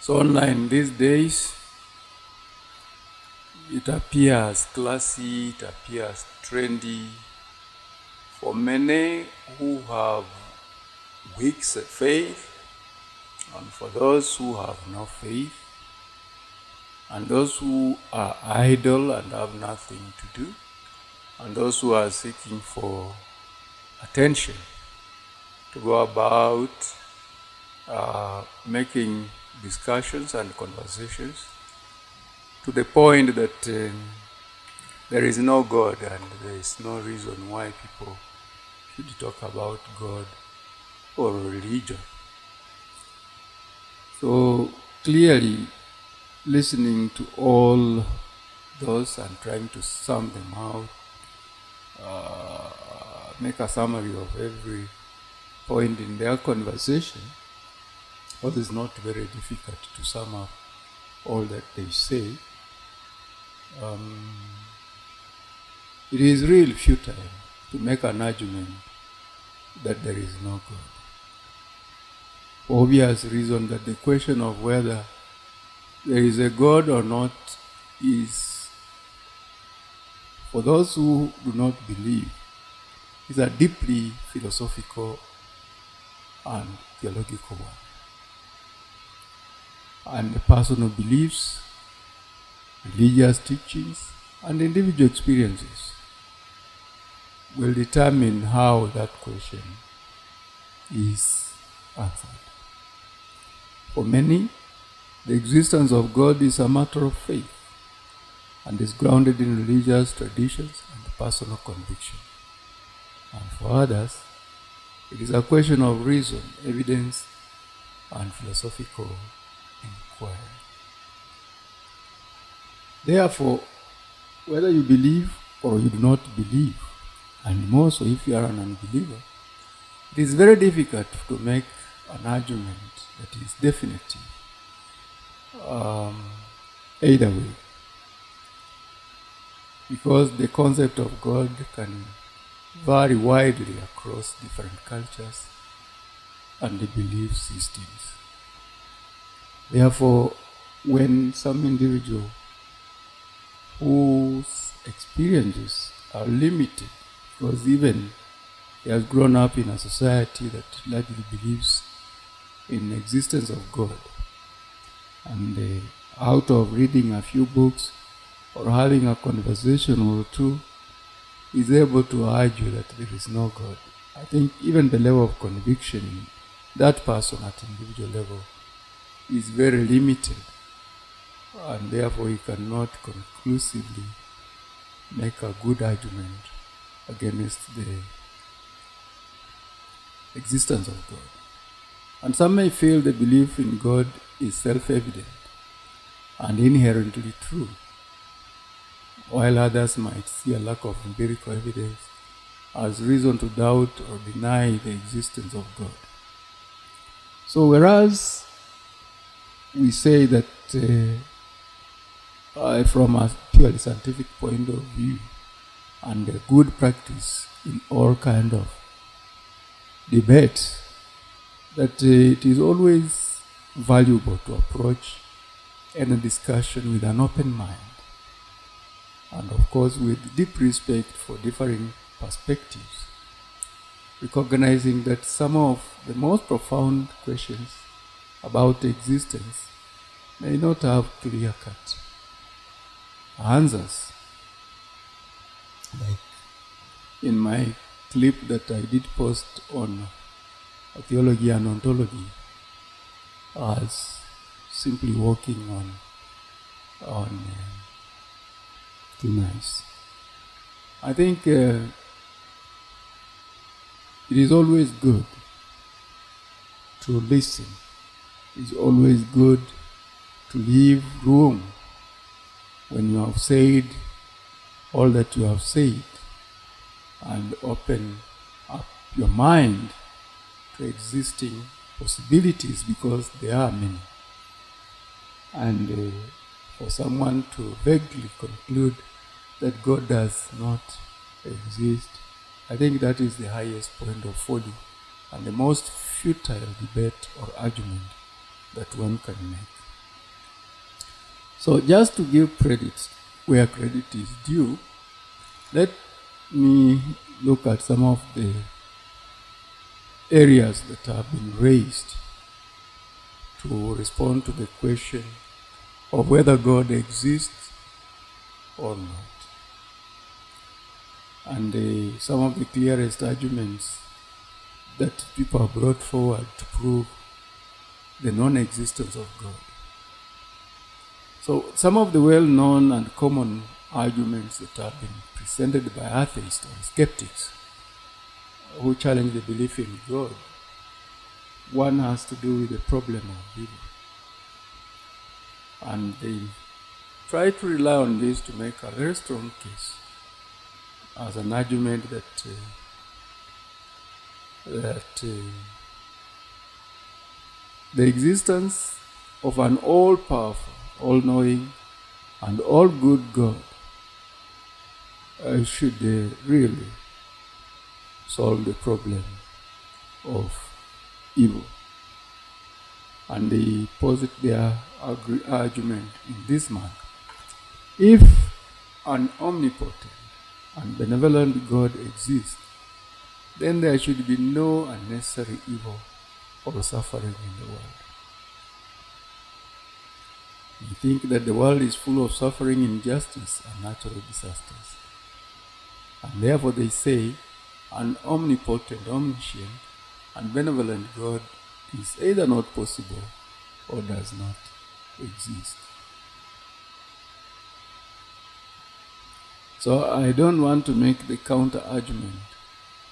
So online these days, it appears classy, it appears trendy for many who have weak faith, and for those who have no faith, and those who are idle and have nothing to do, and those who are seeking for attention to go about making discussions and conversations to the point that there is no God and there is no reason why people should talk about God or religion. So clearly, listening to all those and trying to sum them out, make a summary of every point in their conversation, it is not very difficult to sum up all that they say. It is really futile to make an argument that there is no God. For obvious reason that the question of whether there is a God or not is, for those who do not believe, is a deeply philosophical and theological one. And the personal beliefs, religious teachings, and individual experiences will determine how that question is answered. For many, the existence of God is a matter of faith and is grounded in religious traditions and personal conviction. And for others, it is a question of reason, evidence, and philosophical inquiry. Therefore, whether you believe or you do not believe, and more so if you are an unbeliever, it is very difficult to make an argument that is definitive either way, because the concept of God can vary widely across different cultures and the belief systems. Therefore, when some individual whose experiences are limited, because even he has grown up in a society that largely believes in the existence of God, and out of reading a few books or having a conversation or two, is able to argue that there is no God. I think even the level of conviction in that person at individual level is very limited, and therefore he cannot conclusively make a good argument against the existence of God. And some may feel the belief in God is self-evident and inherently true, while others might see a lack of empirical evidence as reason to doubt or deny the existence of God. So whereas we say that from a purely scientific point of view and a good practice in all kind of debates, that it is always valuable to approach any discussion with an open mind, and of course with deep respect for differing perspectives, recognizing that some of the most profound questions about existence may not have clear-cut answers. Like in my clip that I did post on theology and ontology, as simply walking on thin ice. I think it is always good to listen. It is always good to leave room when you have said all that you have said, and open up your mind to existing possibilities, because there are many. And for someone to vaguely conclude that God does not exist, I think that is the highest point of folly and the most futile debate or argument that one can make. So just to give credit where credit is due, let me look at some of the areas that have been raised to respond to the question of whether God exists or not. And some of the clearest arguments that people have brought forward to prove the non-existence of God. So some of the well-known and common arguments that have been presented by atheists or skeptics who challenge the belief in God, one has to do with the problem of evil. And they try to rely on this to make a very strong case as an argument that the existence of an all-powerful, all-knowing, and all-good God should really solve the problem of evil. And they posit their argument in this manner. If an omnipotent and benevolent God exists, then there should be no unnecessary evil or suffering in the world. We think that the world is full of suffering, injustice, and natural disasters. And therefore they say an omnipotent, omniscient, and benevolent God is either not possible or does not exist. So I don't want to make the counter argument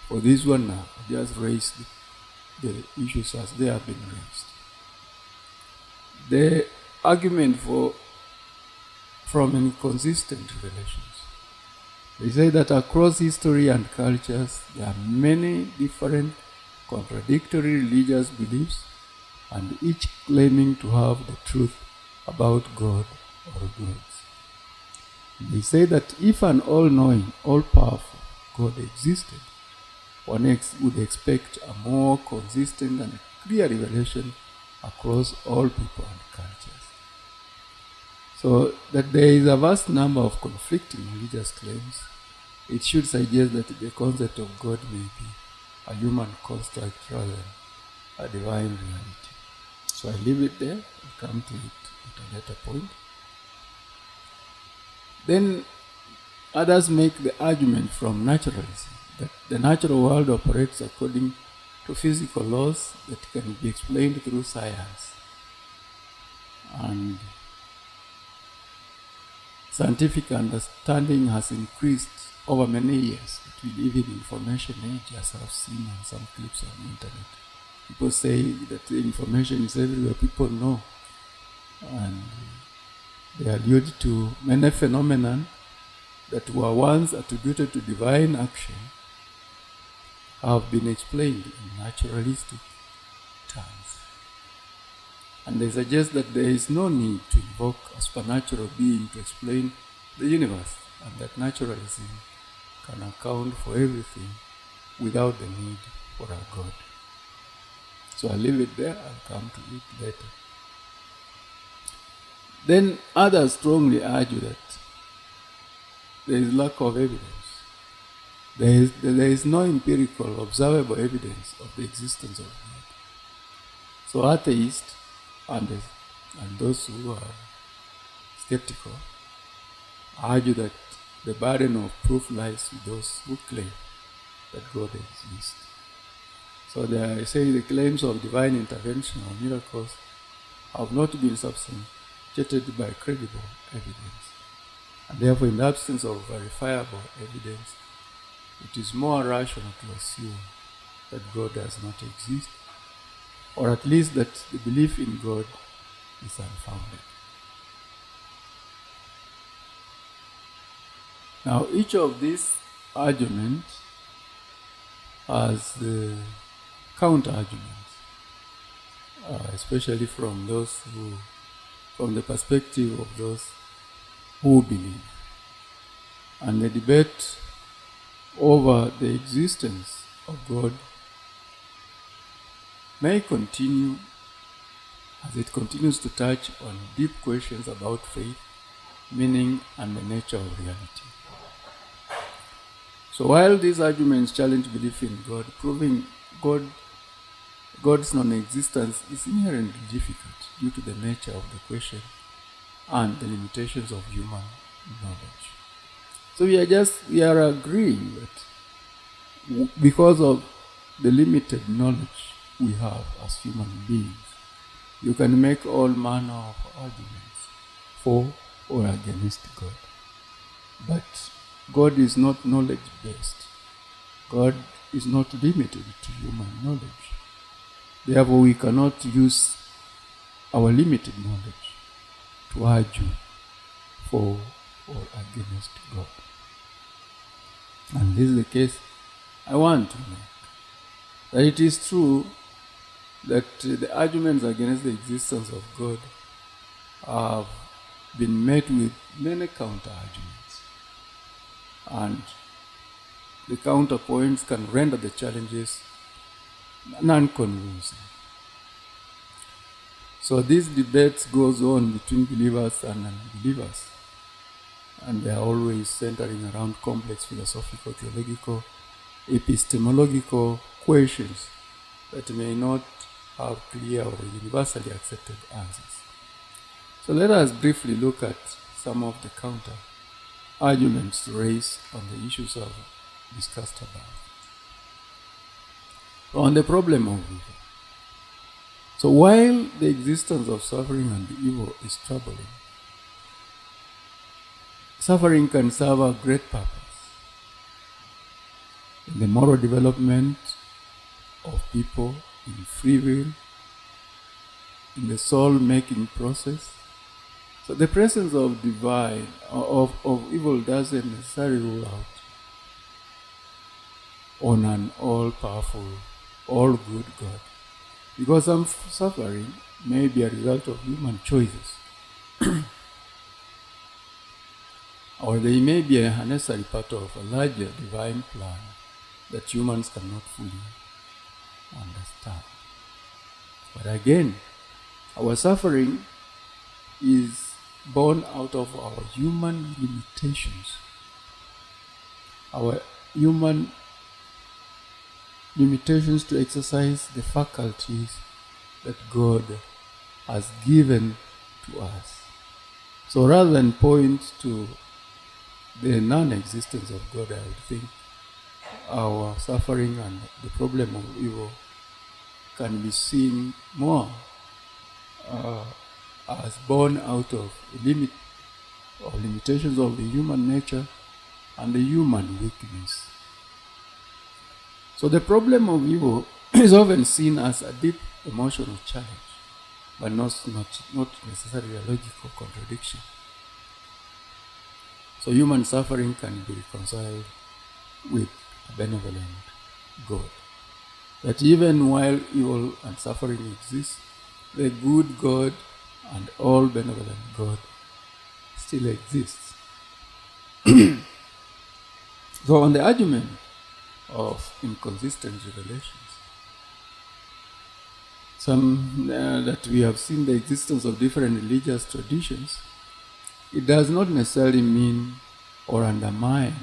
for this one now. I just raise the issues as they have been raised. The argument from inconsistent revelations. They say that across history and cultures, there are many different contradictory religious beliefs, and each claiming to have the truth about God or gods. They say that if an all-knowing, all-powerful God existed, one would expect a more consistent and clear revelation across all people and cultures. So that there is a vast number of conflicting religious claims, it should suggest that the concept of God may be a human construct rather than a divine reality. So I leave it there. I'll come to it at a later point. Then others make the argument from naturalism, that the natural world operates according to physical laws that can be explained through science. And scientific understanding has increased over many years. We live in information age, as I've seen on some clips on the internet. People say that the information is everywhere, people know. And they allude to many phenomena that were once attributed to divine action have been explained in naturalistic terms. And they suggest that there is no need to invoke a supernatural being to explain the universe, and that naturalism can account for everything without the need for a God. So I'll leave it there, I'll come to it later. Then others strongly argue that there is lack of evidence. There is no empirical, observable evidence of the existence of God. So atheists and those who are skeptical argue that the burden of proof lies with those who claim that God exists. So they say the claims of divine intervention or miracles have not been substantiated by credible evidence. And therefore, in the absence of verifiable evidence, it is more rational to assume that God does not exist, or at least that the belief in God is unfounded. Now, each of these arguments has counter-arguments, especially from the perspective of those who believe. And the debate over the existence of God may continue as it continues to touch on deep questions about faith meaning, and the nature of reality. So while these arguments challenge belief in God, proving God's non-existence is inherently difficult due to the nature of the question and the limitations of human knowledge. So we are agreeing that because of the limited knowledge we have as human beings, you can make all manner of arguments for or against God. But God is not knowledge-based. God is not limited to human knowledge. Therefore, we cannot use our limited knowledge to argue for or against God. And this is the case I want to make. That it is true that the arguments against the existence of God have been met with many counter-arguments. And the counterpoints can render the challenges non-convincing. So these debates goes on between believers and unbelievers. And they are always centering around complex philosophical, theological, epistemological questions that may not have clear or universally accepted answers. So let us briefly look at some of the counter arguments raised on the issues I've discussed above. On the problem of evil. So while the existence of suffering and evil is troubling, suffering can serve a great purpose in the moral development of people, in free will, in the soul-making process. So the presence of divine, of evil doesn't necessarily rule out on an all-powerful, all-good God. Because some suffering may be a result of human choices. Or they may be a necessary part of a larger divine plan that humans cannot fully understand. But again, our suffering is born out of our human limitations. Our human limitations to exercise the faculties that God has given to us. So rather than point to the non-existence of God, I would think our suffering and the problem of evil can be seen more as born out of limitations of the human nature and the human weakness. So the problem of evil is often seen as a deep emotional challenge, but not necessarily a logical contradiction. So human suffering can be reconciled with a benevolent God. That even while evil and suffering exist, the good God and all benevolent God still exists. So on the argument of inconsistent revelations, that we have seen the existence of different religious traditions, it does not necessarily mean or undermine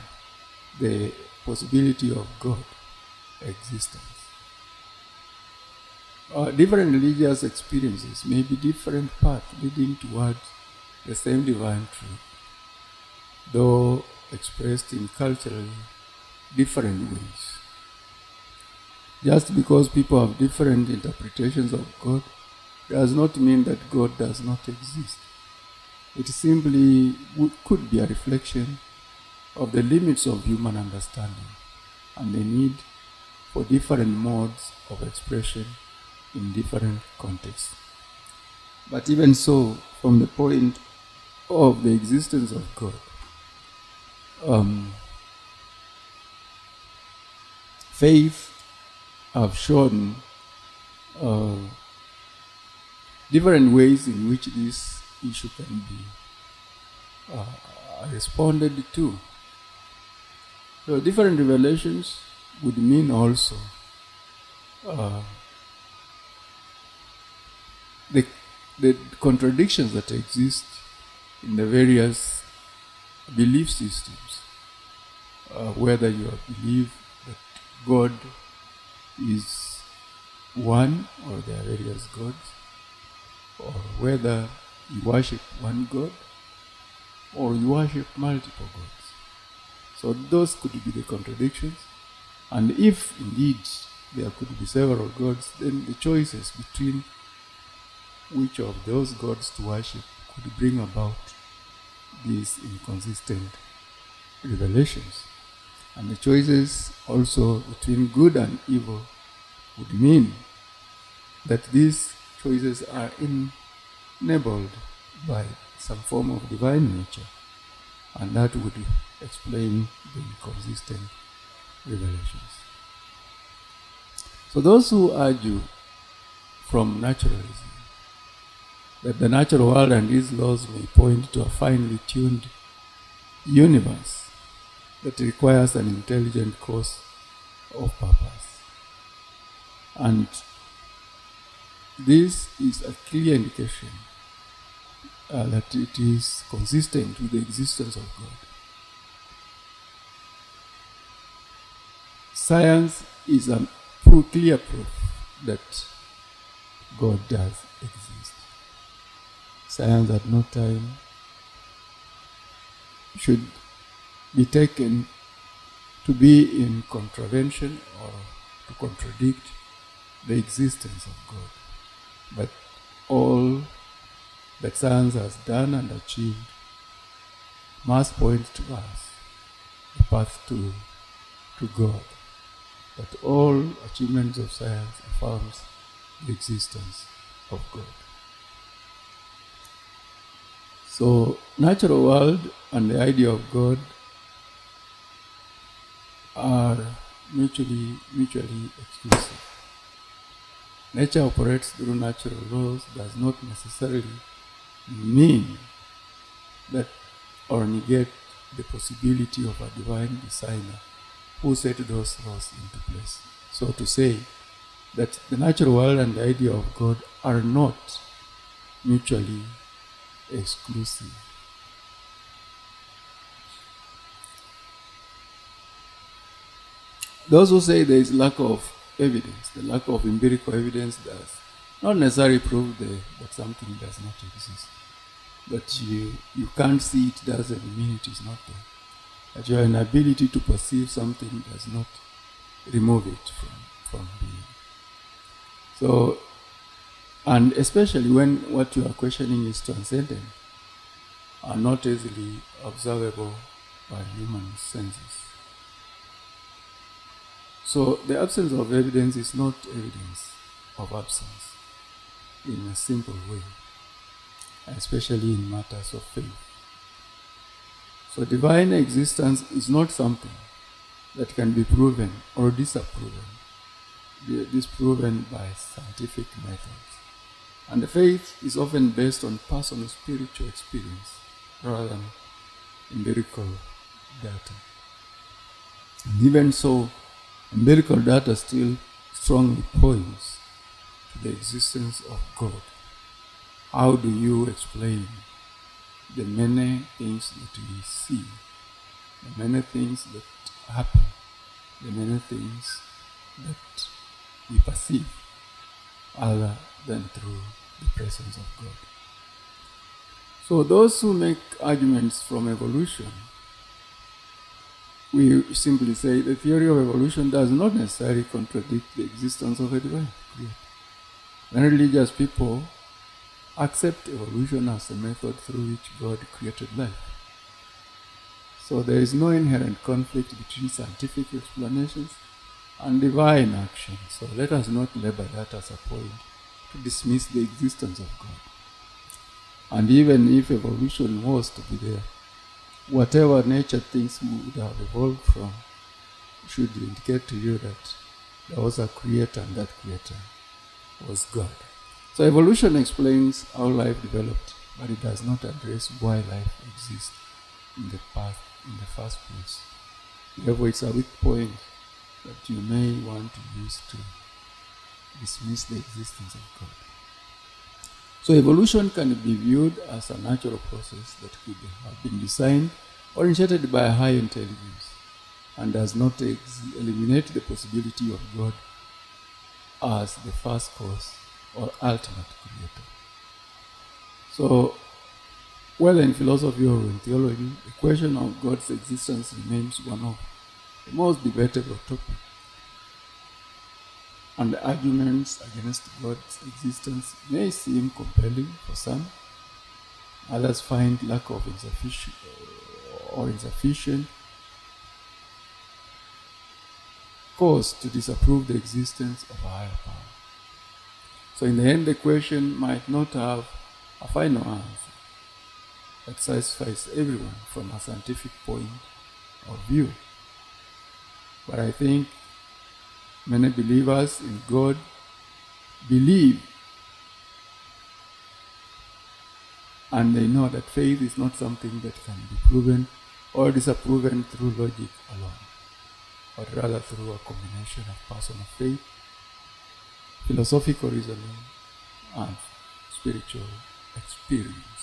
the possibility of God existence. Different religious experiences may be different paths leading towards the same divine truth, though expressed in culturally different ways. Just because people have different interpretations of God does not mean that God does not exist. It simply could be a reflection of the limits of human understanding and the need for different modes of expression in different contexts. But even so, from the point of the existence of God, faith have shown different ways in which this issue can be responded to. So different revelations would mean also the contradictions that exist in the various belief systems, whether you believe that God is one or there are various gods, or whether you worship one God or you worship multiple gods. So those could be the contradictions. And if indeed there could be several gods, then the choices between which of those gods to worship could bring about these inconsistent revelations. And the choices also between good and evil would mean that these choices are enabled by some form of divine nature, and that would explain the inconsistent revelations. So those who argue from naturalism that the natural world and its laws may point to a finely tuned universe that requires an intelligent cause of purpose. And this is a clear indication that it is consistent with the existence of God. Science is a clear proof that God does exist. Science at no time should be taken to be in contravention or to contradict the existence of God. But all that science has done and achieved must point to us, the path to God. That all achievements of science affirms the existence of God. So, natural world and the idea of God are mutually exclusive. Nature operates through natural laws does not necessarily mean that or negate the possibility of a divine designer who set those laws into place. So to say that the natural world and the idea of God are not mutually exclusive. Those who say there is lack of evidence, the lack of empirical evidence does not necessarily prove that something does not exist. That you can't see it doesn't mean it is not there. That your inability to perceive something does not remove it from being. So, and especially when what you are questioning is transcendent and not easily observable by human senses. So the absence of evidence is not evidence of absence in a simple way, especially in matters of faith. So divine existence is not something that can be proven or disproven by scientific methods. And the faith is often based on personal spiritual experience rather than empirical data. And even so, empirical data still strongly points to the existence of God. How do you explain the many things that we see, the many things that happen, the many things that we perceive other than through the presence of God? So those who make arguments from evolution, we simply say the theory of evolution does not necessarily contradict the existence of a divine creator. Many religious people accept evolution as a method through which God created life. So there is no inherent conflict between scientific explanations and divine action. So let us not label that as a point to dismiss the existence of God. And even if evolution was to be there, whatever nature thinks we would have evolved from should indicate to you that there was a creator and that creator was God. So evolution explains how life developed, but it does not address why life exists in the first place. Therefore, it's a weak point that you may want to use to dismiss the existence of God. So evolution can be viewed as a natural process that could have been designed or initiated by a high intelligence and does not eliminate the possibility of God as the first cause or ultimate creator. So, whether in philosophy or in theology, the question of God's existence remains one of the most debatable topics. And the arguments against God's existence may seem compelling for some. Others find lack of insufficient cause to disapprove the existence of a higher power. So in the end, the question might not have a final answer that satisfies everyone from a scientific point of view. But I think many believers in God believe, and they know that faith is not something that can be proven or disproven through logic alone, but rather through a combination of personal faith, philosophical reasoning, and spiritual experience.